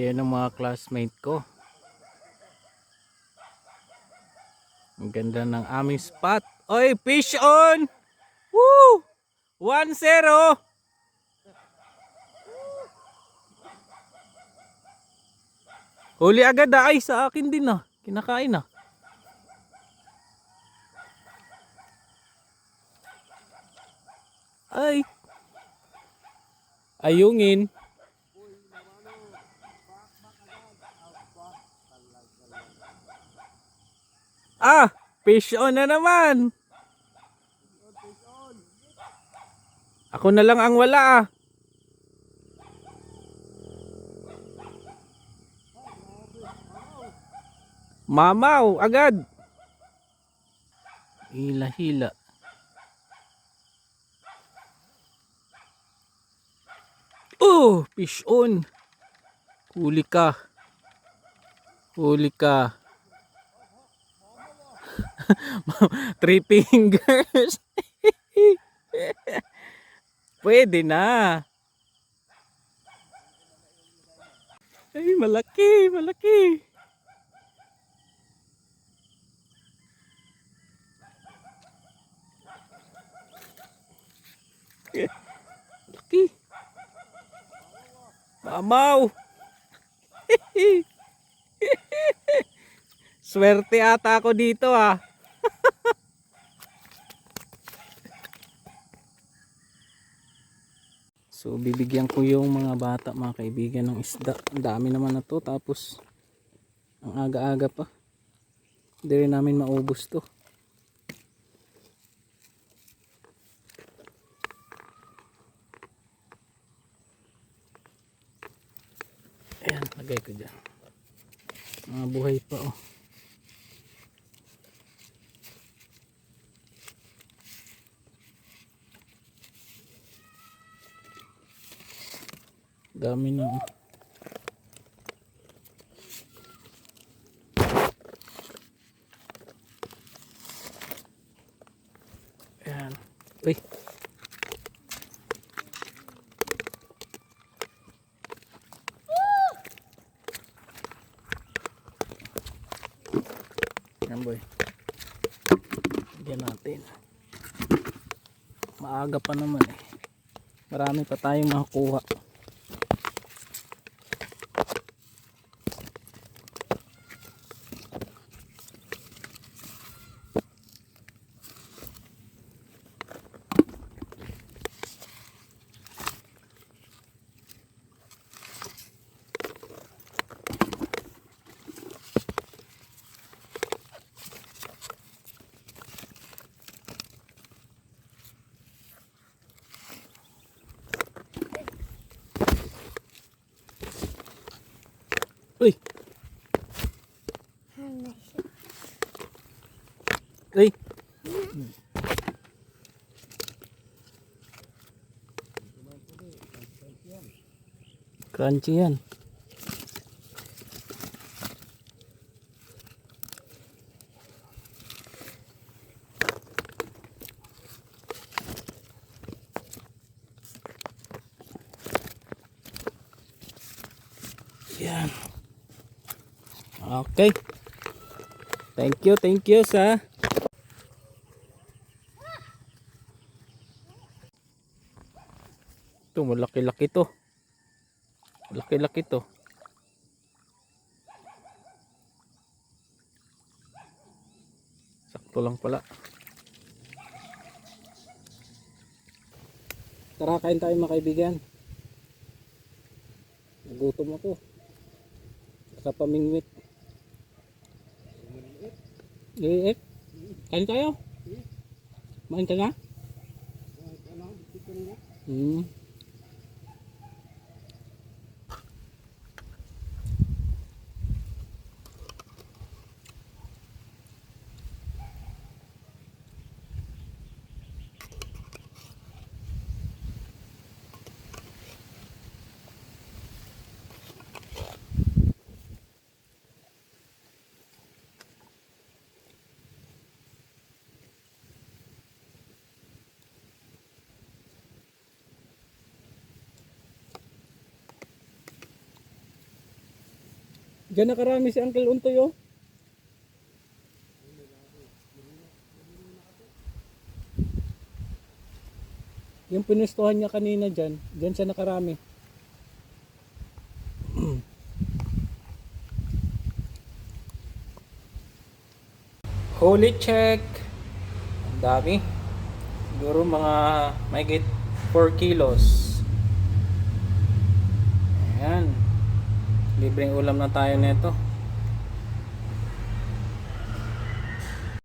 Ayan ang mga classmate ko. Ang ganda ng aming spot. Oy, fish on! Woo! 1-0! Huli agad ay sa akin din Kinakain Ay. Ayungin. Fish on na naman. Ako na lang ang wala Mamaw agad. Hila-hila. Fish on. Huli ka. Huli ka. 3 fingers. Pwede na. Ay, malaki, malaki. Laki. Mamaw. Swerte ata ako dito So bibigyan ko yung mga bata, mga kaibigan, ng isda. Ang dami naman na to, tapos ang aga-aga pa. Hindi rin namin maubos to. Ayan, lagay ko dyan. Mga buhay pa Dami na Ayan. Uy. Ayan boy. Bigyan natin. Maaga pa naman Marami pa tayong makukuha. Uy. Uy. Crunchy yan. Yan. Okay. Thank you sa ito, malaki-laki to. Laki-laki to. Sakto lang pala. Tara, kain tayo mga kaibigan. Nagutom ako. Sa pamingwit. Kain tayo? Main ka na? Diyan nakarami si Uncle Untoy oh. Yung pinustuhan niya kanina dyan, dyan siya nakarami. Holy check. Ang dami. Siguro mga mahigit 4 kilos. Ayan. Libreng ulam na tayo nito.